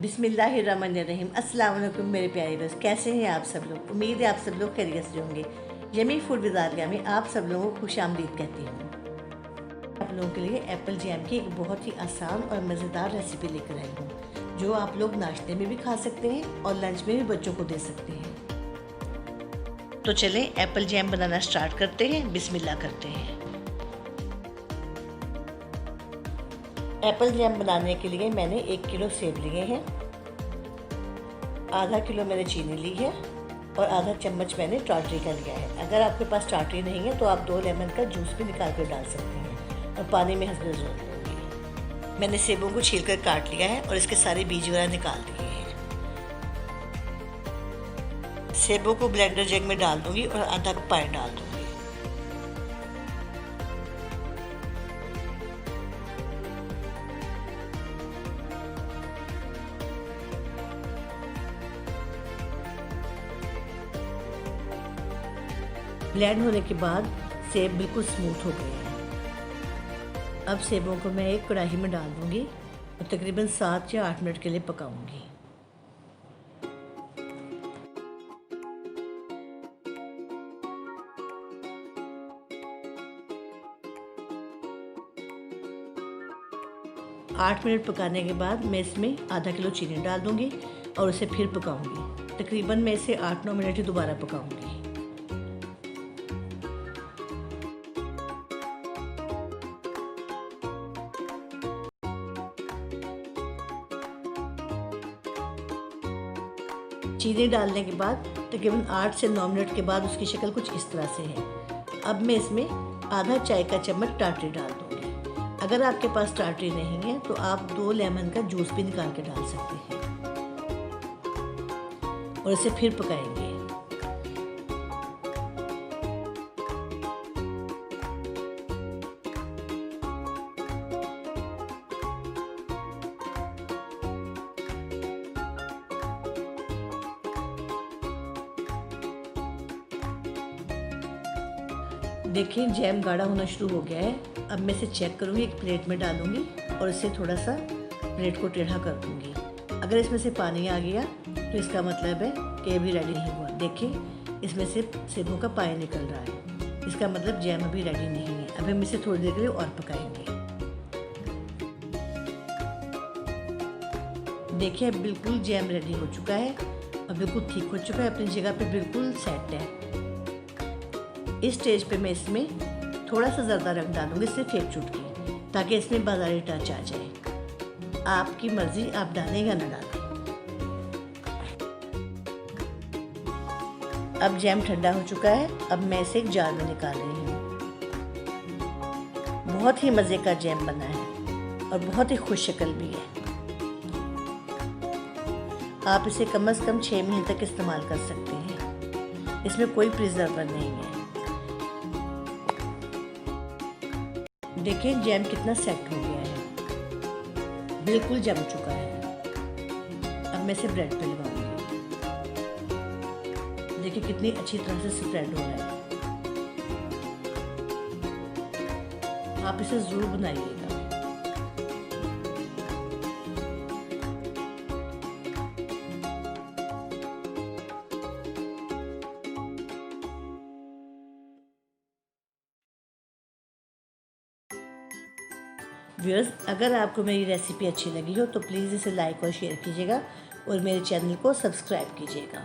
बिस्मिल्लाहिर्रहमानिर्रहीम। अस्सलाम वालेकुम मेरे प्यारे दोस्त, कैसे हैं आप सब लोग। उम्मीद है आप सब लोग खैरियत से होंगे। यमी फूड विद आलिया में आप सब लोगों को खुश आमदीद कहती हूँ। आप लोगों के लिए एप्पल जैम की एक बहुत ही आसान और मज़ेदार रेसिपी लेकर आई हूँ, जो आप लोग नाश्ते में भी खा सकते हैं और लंच में भी बच्चों को दे सकते हैं। तो चलें एप्पल जैम बनाना स्टार्ट करते हैं। बिस्मिल्लाह करते हैं। एप्पल जैम बनाने के लिए मैंने 1 किलो सेब लिए हैं, आधा किलो मैंने चीनी ली है और आधा चम्मच मैंने टाटरी का लिया है। अगर आपके पास टाटरी नहीं है तो आप 2 लेमन का जूस भी निकाल कर डाल सकते हैं और पानी में हंसने ज़रूर दूँगी। मैंने सेबों को छील कर काट लिया है और इसके सारे बीज वगैरह निकाल दिए हैं। सेबों को ब्लेंडर जग में डाल दूँगी और आधा कप पानी डाल दूँगी। ब्लेंड होने के बाद सेब बिल्कुल स्मूथ हो गए हैं। अब सेबों को मैं एक कढ़ाई में डाल दूंगी और तकरीबन 7 या 8 मिनट के लिए पकाऊंगी। आठ मिनट पकाने के बाद मैं इसमें आधा किलो चीनी डाल दूंगी और उसे फिर पकाऊंगी। तकरीबन मैं इसे 8-9 मिनट ही दोबारा पकाऊंगी। चीनी डालने के बाद तकरीबन 8 से 9 मिनट के बाद उसकी शक्ल कुछ इस तरह से है। अब मैं इसमें आधा चाय का चम्मच टाटरी डाल दूँगी। अगर आपके पास टाटरी नहीं है तो आप 2 लेमन का जूस भी निकाल के डाल सकते हैं और इसे फिर पकाएंगे। देखिए जैम गाढ़ा होना शुरू हो गया है। अब मैं इसे चेक करूँगी, एक प्लेट में डालूँगी और इसे थोड़ा सा प्लेट को टेढ़ा कर दूँगी। अगर इसमें से पानी आ गया तो इसका मतलब है कि ये भी रेडी नहीं हुआ। देखिए इसमें से सेबों का पानी निकल रहा है, इसका मतलब जैम अभी रेडी नहीं है। अभी हम इसे थोड़ी देर के लिए और पकाएंगे। देखिए बिल्कुल जैम रेडी हो चुका है और बिल्कुल ठीक हो चुका है, अपनी जगह पे बिल्कुल सेट है। इस स्टेज पे मैं इसमें थोड़ा सा ज़र्दा रंग डालूंगी, सिर्फ 1 चुटकी, ताकि इसमें बाजारी टच आ जाए। आपकी मर्ज़ी, आप डालें या ना डालें। अब जैम ठंडा हो चुका है। अब मैं इसे एक जार में निकाल रही हूँ। बहुत ही मज़े का जैम बना है और बहुत ही खुश शक्ल भी है। आप इसे कम से कम 6 महीने तक इस्तेमाल कर सकते हैं। इसमें कोई प्रिजर्वर नहीं है। देखिए जैम कितना सेट हो गया है, बिल्कुल जम चुका है। अब मैं इसे ब्रेड पे लगाऊंगी। देखिए कितनी अच्छी तरह से स्प्रेड हो रहा है। आप इसे ज़रूर बनाइएगा। व्यूअर्स, अगर आपको मेरी रेसिपी अच्छी लगी हो तो प्लीज़ इसे लाइक और शेयर कीजिएगा और मेरे चैनल को सब्सक्राइब कीजिएगा।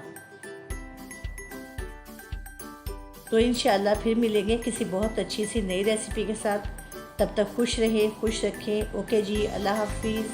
तो इंशाल्लाह फिर मिलेंगे किसी बहुत अच्छी सी नई रेसिपी के साथ। तब तक खुश रहें, खुश रखें। ओके जी, अल्लाह हाफिज़।